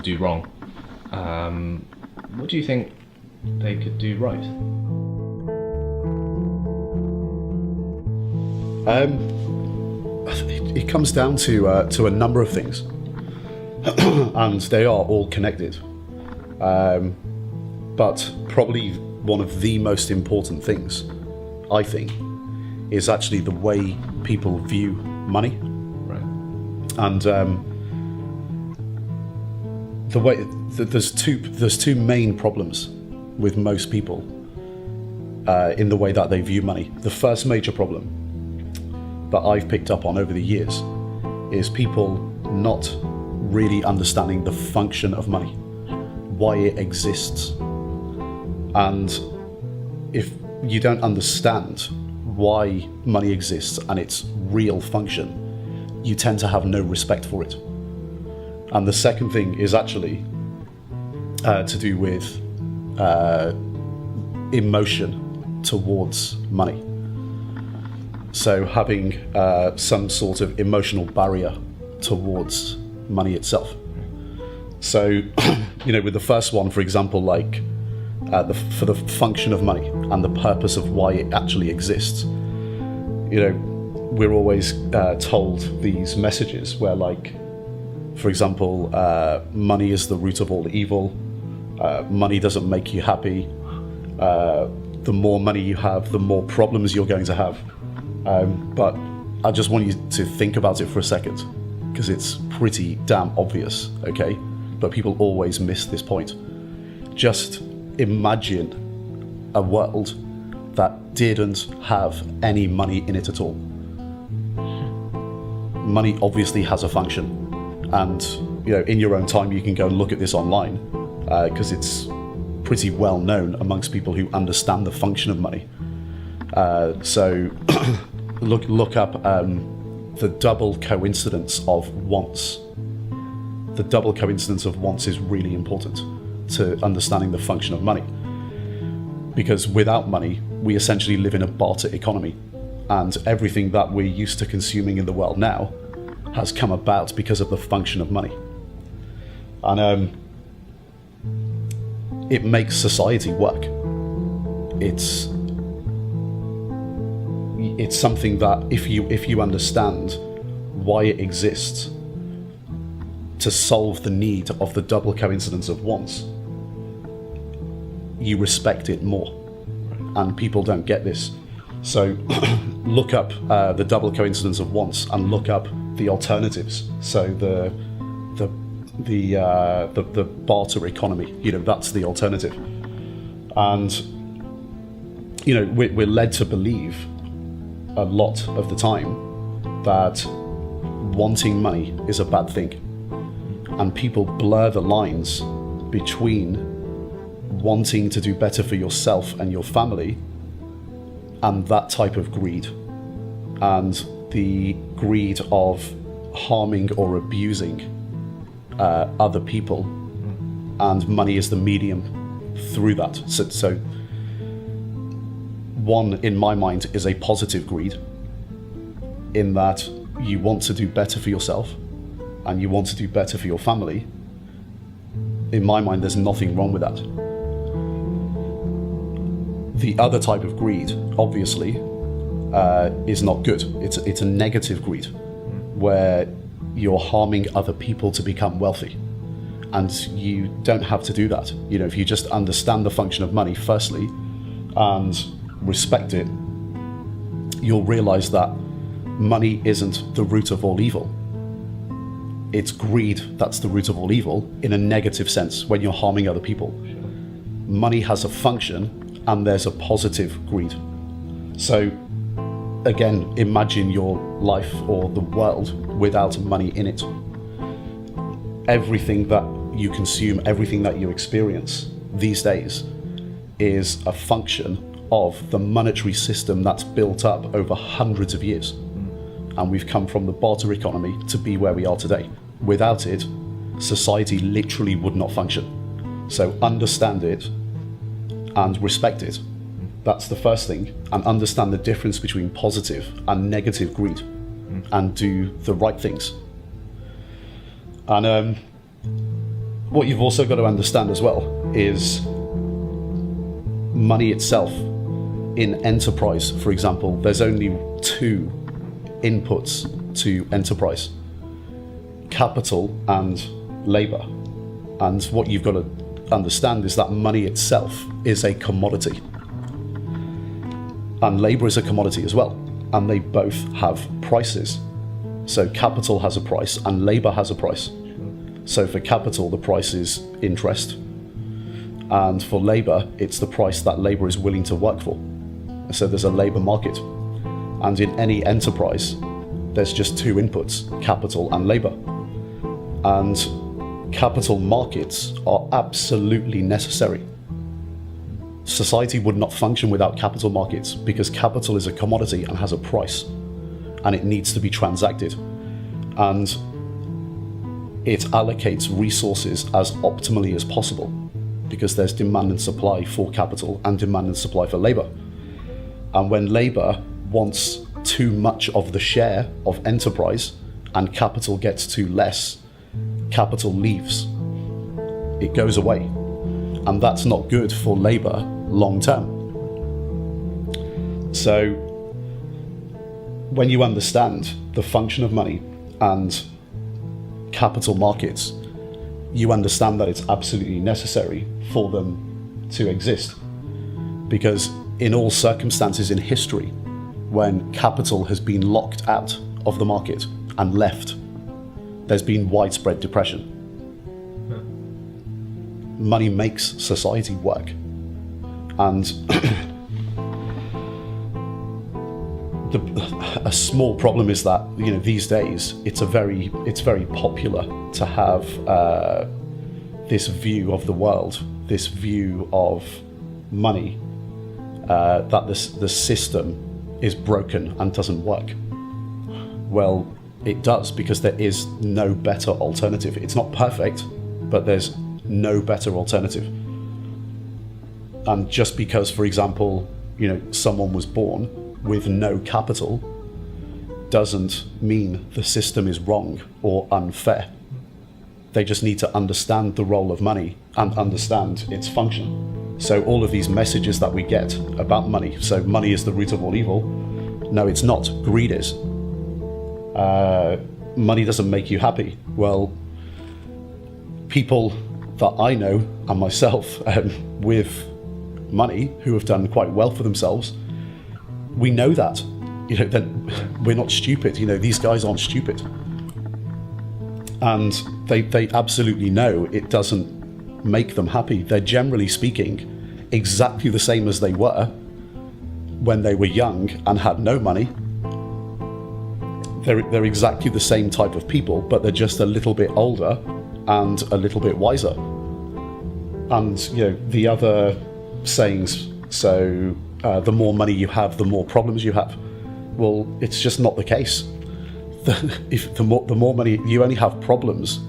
do wrong. What do you think they could do right? It comes down to a number of things, and they are all connected. But probably one of the most important things, I think, is actually the way people view money. Right. And the way there's two main problems with most people in the way that they view money. The first major problem that I've picked up on over the years is people not really understanding the function of money, why it exists. And if you don't understand why money exists and its real function, you tend to have no respect for it. And the second thing is actually to do with emotion towards money. So having some sort of emotional barrier towards money itself. So, with the first one, for example, like for the function of money and the purpose of why it actually exists, we're always told these messages where, like, for example, money is the root of all evil, money doesn't make you happy, the more money you have, the more problems you're going to have. But I just want you to think about it for a second, because it's pretty damn obvious, okay? But people always miss this point. Just imagine a world that didn't have any money in it at all. Money obviously has a function, and in your own time you can go and look at this online, because it's pretty well known amongst people who understand the function of money. So look up the double coincidence of wants. The double coincidence of wants is really important to understanding the function of money, because without money we essentially live in a barter economy, and everything that we're used to consuming in the world now has come about because of the function of money. And it makes society work. It's something that if you understand why it exists, to solve the need of the double coincidence of wants, you respect it more. And people don't get this. So look up the double coincidence of wants and look up the alternatives. So the barter economy, that's the alternative. And we're led to believe a lot of the time that wanting money is a bad thing, and people blur the lines between wanting to do better for yourself and your family and that type of greed, and the greed of harming or abusing other people, and money is the medium through that. So one, in my mind, is a positive greed, in that you want to do better for yourself and you want to do better for your family. In my mind, there's nothing wrong with that. The other type of greed, obviously, is not good. It's a negative greed, where you're harming other people to become wealthy. And you don't have to do that. If you just understand the function of money, firstly, and respect it, you'll realize that money isn't the root of all evil. It's greed that's the root of all evil, in a negative sense, when you're harming other people. Money has a function, and there's a positive greed. So again, imagine your life or the world without money in it. Everything that you consume, everything that you experience these days is a function of the monetary system that's built up over hundreds of years. And we've come from the barter economy to be where we are today. Without it, society literally would not function. So understand it and respect it. That's the first thing. And understand the difference between positive and negative greed, and do the right things. And what you've also got to understand as well is money itself. In enterprise, for example, there's only two inputs to enterprise: capital and labor. And what you've got to understand is that money itself is a commodity. And labor is a commodity as well. And they both have prices. So capital has a price and labor has a price. So for capital, the price is interest. And for labor, it's the price that labor is willing to work for. So there's a labor market. And in any enterprise, there's just two inputs, capital and labor. And capital markets are absolutely necessary. Society would not function without capital markets because capital is a commodity and has a price, and it needs to be transacted. And it allocates resources as optimally as possible because there's demand and supply for capital and demand and supply for labor. And when labor wants too much of the share of enterprise and capital gets too less, capital leaves. It goes away. And that's not good for labor long term. So when you understand the function of money and capital markets, you understand that it's absolutely necessary for them to exist. Because in all circumstances in history, when capital has been locked out of the market and left, there's been widespread depression. Money makes society work. And a small problem is that, these days it's very popular to have this view of the world, this view of money, that the system is broken and doesn't work. Well, it does, because there is no better alternative. It's not perfect, but there's no better alternative. And just because, for example, someone was born with no capital doesn't mean the system is wrong or unfair. They just need to understand the role of money and understand its function. So all of these messages that we get about money, so money is the root of all evil, no, it's not. Greed is. Money doesn't make you happy. Well, people that I know and myself with money who have done quite well for themselves, we know that. Then we're not stupid. These guys aren't stupid. And they absolutely know it doesn't make them happy. They're generally speaking exactly the same as they were when they were young and had no money. They're exactly the same type of people, but they're just a little bit older and a little bit wiser. And the other sayings, so the more money you have, the more problems you have. Well, it's just not the case. The more money, you only have problems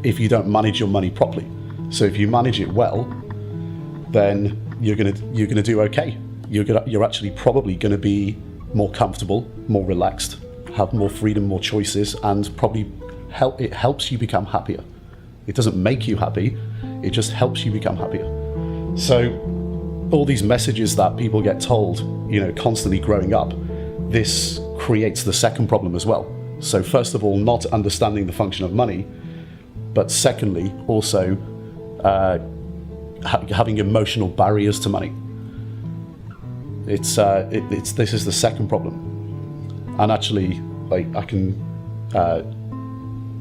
if you don't manage your money properly. So if you manage it well, then you're gonna do okay. You're actually probably gonna be more comfortable, more relaxed, have more freedom, more choices, and probably it helps you become happier. It doesn't make you happy, it just helps you become happier. So all these messages that people get told, constantly growing up, this creates the second problem as well. So first of all, not understanding the function of money, but secondly, also having emotional barriers to money. This is the second problem. And actually, I can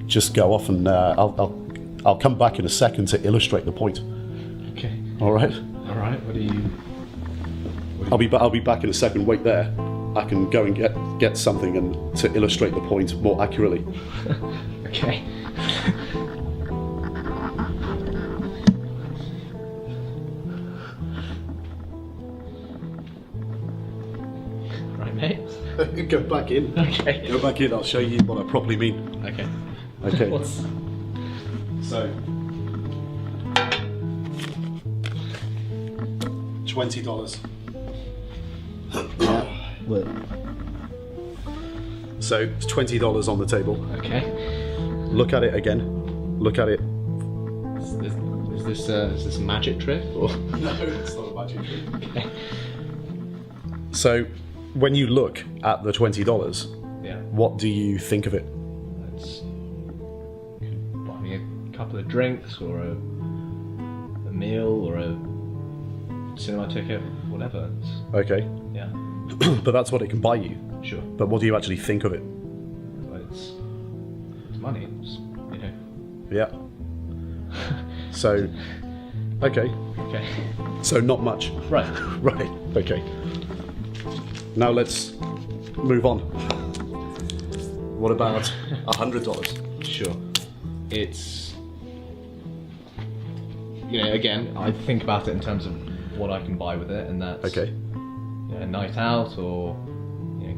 just go off and I'll come back in a second to illustrate the point. Okay. All right. All right. I'll be back in a second. Wait there. I can go and get something and to illustrate the point more accurately. Okay. Right, mate. Go back in. Okay. Go back in. I'll show you what I properly mean. Okay. Okay. So, $20. Well. So it's $20 on the table. Okay. Look at it again. Look at it Is this a magic trick or? No, it's not a magic trick. Okay. So, when you look at the $20, Yeah. what do you think of it? It's could buy me a couple of drinks or a meal or a cinema ticket, whatever. Okay, Yeah. but that's what it can buy you. Sure. But what do you actually think of it? But it's money. It's, Yeah. So, okay. Okay. So not much. Right. Right. Okay. Now let's move on. What about $100? Sure. It's again, I think about it in terms of what I can buy with it, and that's Okay. a night out or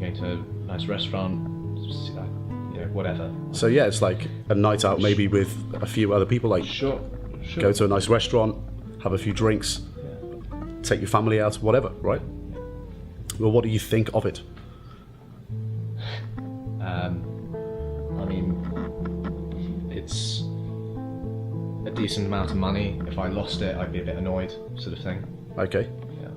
going to a nice restaurant, whatever. So yeah, it's like a night out maybe with a few other people. Like Sure. go to a nice restaurant, have a few drinks, Yeah. take your family out, whatever. Right. Well, what do you think of it? I mean, it's a decent amount of money. If I lost it, I'd be a bit annoyed, sort of thing. Okay. Yeah.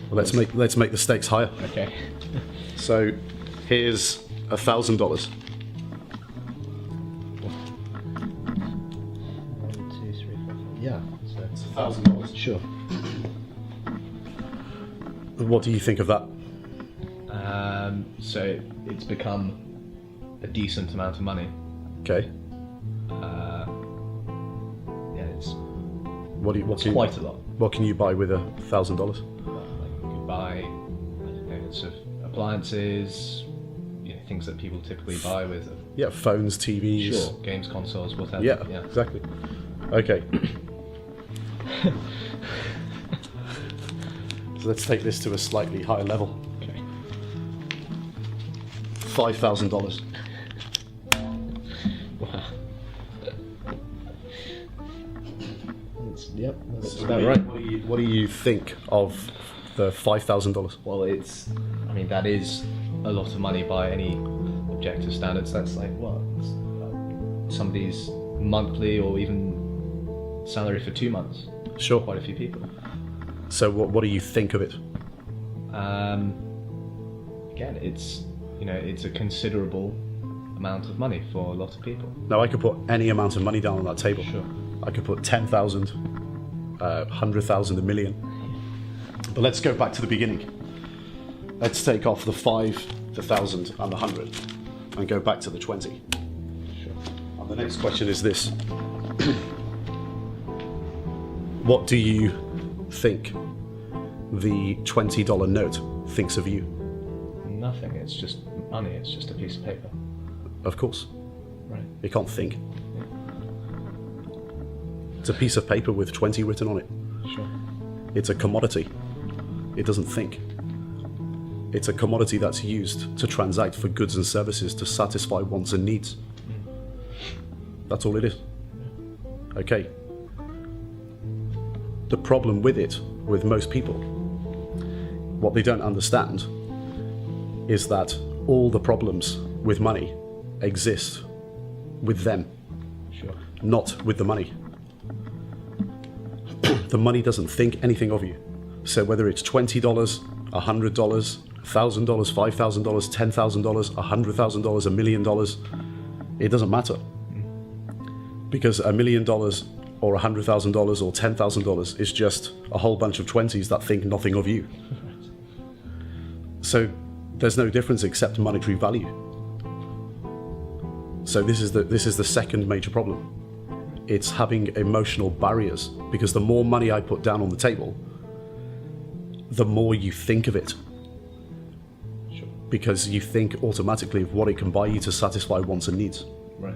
Well, let's make the stakes higher. Okay. So here's $1,000. 1, 2, 3, 4, 5. Yeah. So It's $1,000. sure. What do you think of that? So it's become a decent amount of money. Okay. Yeah, it's quite a lot. What can you buy with $1,000? Like you could buy, I don't know, sort of appliances, things that people typically buy with. Yeah, phones, TVs. Sure, games, consoles, whatever. Yeah, exactly. Okay. So let's take this to a slightly higher level. Okay. $5,000. Wow. Yep, that's So about right. What do you think of the $5,000? Well, that is a lot of money by any objective standards. That's like what? Somebody's monthly or even salary for 2 months. Sure. Quite a few people. So what do you think of it? Again, it's a considerable amount of money for a lot of people. Now I could put any amount of money down on that table. Sure. I could put 10,000, 100,000, a million. But let's go back to the beginning. Let's take off the 5, the 1,000, and the 100, and go back to the 20. Sure. And the next question is this: what do you think the $20 note thinks of you? Nothing. It's just money. It's just a piece of paper. Of course, Right. it can't think. It's a piece of paper with 20 written on it. Sure. It's a commodity. It doesn't think. It's a commodity that's used to transact for goods and services to satisfy wants and needs. That's all it is. Okay. The problem with it, with most people, what they don't understand is that all the problems with money exist with them, Sure. not with the money. The money doesn't think anything of you. So whether it's $20, $100, $1,000, $5,000, $10,000, $100,000, $1 million, it doesn't matter. Because $1 million or $100,000 or $10,000 is just a whole bunch of 20s that think nothing of you. So there's no difference except monetary value. So this is the second major problem. It's having emotional barriers, because the more money I put down on the table, the more you think of it. Sure. Because you think automatically of what it can buy you to satisfy wants and needs. Right.